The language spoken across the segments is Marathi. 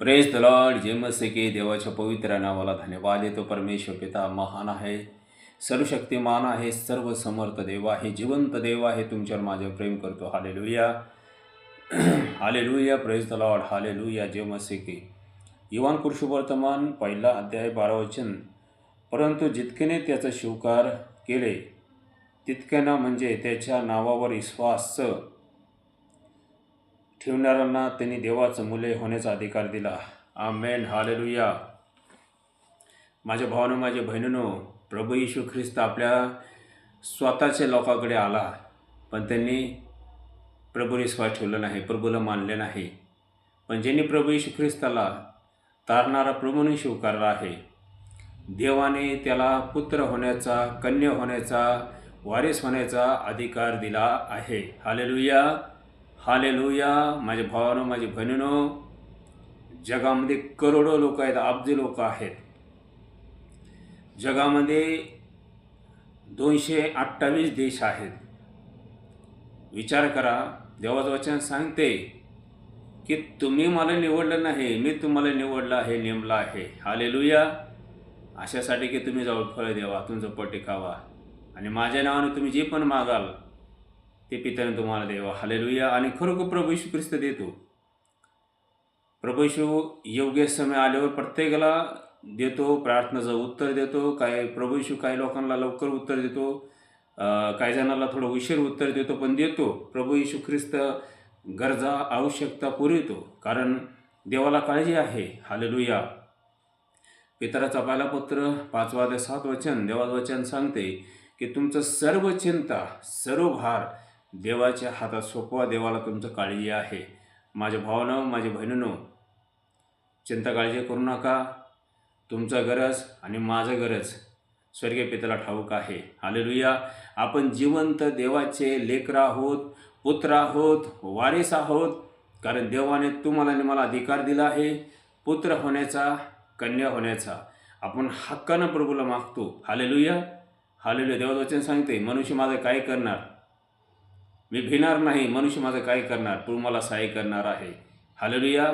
Praise the Lord. जे मसे की देवाच्या पवित्र नावाला धन्यवाद देतो. परमेश्वर पिता महान आहे, सर्वशक्तिमान आहे, सर्व समर्थ देव आहे, जिवंत देव आहे. तुमच्यावर माझे प्रेम करतो. Hallelujah hallelujah. Praise the Lord. Hallelujah. जे मसे की युवान पुरुषवर्तमान 1 अध्याय 12 वचन. परंतु जितकेने त्याचा स्वीकार केले तितक्यानं, म्हणजे त्याच्या नावावर विश्वास ठेवणाऱ्यांना त्यांनी देवाचं मुले होण्याचा अधिकार दिला. आमेन. हालेलुया. माझ्या भावानं, माझ्या बहिणीनो, प्रभू येशू ख्रिस्त आपल्या स्वतःच्या लोकांकडे आला, पण त्यांनी प्रभू विश्वास ठेवला नाही, प्रभूला मानले नाही. पण ज्यांनी प्रभू येशू ख्रिस्ताला तारणारा प्रभूने स्वीकारला आहे, देवाने त्याला पुत्र होण्याचा, कन्या होण्याचा, वारिस होण्याचा अधिकार दिला आहे. Hallelujah hallelujah. माझ्या भावानं, माझी बहिणीनो, जगामध्ये करोडो लोक आहेत, अब्ज लोक आहेत. जगामध्ये 228 देश आहेत. विचार करा. देवाचं वचन सांगते की तुम्ही मला निवडलं नाही, मी तुम्हाला निवडलं आहे, नेमलं आहे. हालेलुया. अशासाठी की तुम्ही जाऊन फळं देवा, तुमचं पोट टिकावा, आणि माझ्या नावाने तुम्ही जे पण मागाल ते पित्याने तुम्हाला देवा. हालेलुया. आणि खरोखर प्रभू येशू ख्रिस्त देतो. प्रभू येशू योग्य समय आल्यावर प्रत्येकाला देतो, प्रार्थनेचं उत्तर देतो. प्रभू येशू काही लोकांना लवकर उत्तर देतो, काही जणांना थोडं उशीर उत्तर देतो, पण देतो. प्रभू येशू ख्रिस्त गरजा, आवश्यकता पुरवतो, कारण देवाला काळजी आहे. हालेलुया. पितराचा पहिला पत्र 5 अध्याय 7 वचन. देवाचं वचन सांगते की तुमचं सर्व चिंता, सर्व भार देवाच्या हातात सोपवा, देवाला तुमचं काळजी आहे. माझ्या भावानं, माझ्या बहिणीनो, चिंता काळजी करू नका. तुमचं गरज आणि माझं गरज स्वर्गीय पित्याला ठाऊक आहे. हालेलुया. आपण जिवंत देवाचे लेकरं आहोत, पुत्र आहोत, वारिस आहोत, कारण देवाने तुम्हाला आणि मला अधिकार दिला आहे पुत्र होण्याचा, कन्या होण्याचा. आपण हक्कानं प्रभूला मागतो. Hallelujah hallelujah. देवाचं वचन सांगते, मनुष्य माझं काय करणार, मी भिणार नाही. मनुष्य माझं काय करणार, तू मला सहाय्य करणार आहे. हालेलुया.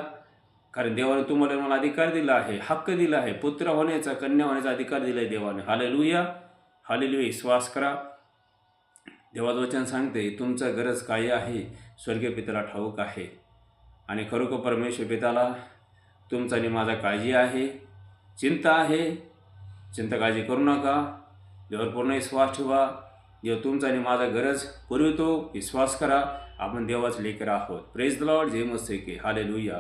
कारण देवाने तुम्हाला मला अधिकार दिला आहे, हक्क दिला आहे, पुत्र होण्याचा, कन्या होण्याचा अधिकार दिला आहे देवाने. Hallelujah hallelujah. विश्वास करा. देवाचं वचन सांगते तुमचं गरज काय आहे स्वर्गीय पित्याला ठाऊक आहे. आणि खरोखर परमेश्वर पित्याला तुमचा आणि माझा काळजी आहे, चिंता आहे. चिंता काळजी करू नका. देवावर पूर्ण विश्वास ठेवा. देव तुमचा आणि माझा गरज पुरवितो. विश्वास करा. आपण देवाचे लेकरं आहोत. Praise the lord. जय मसीह की. हालेलुया.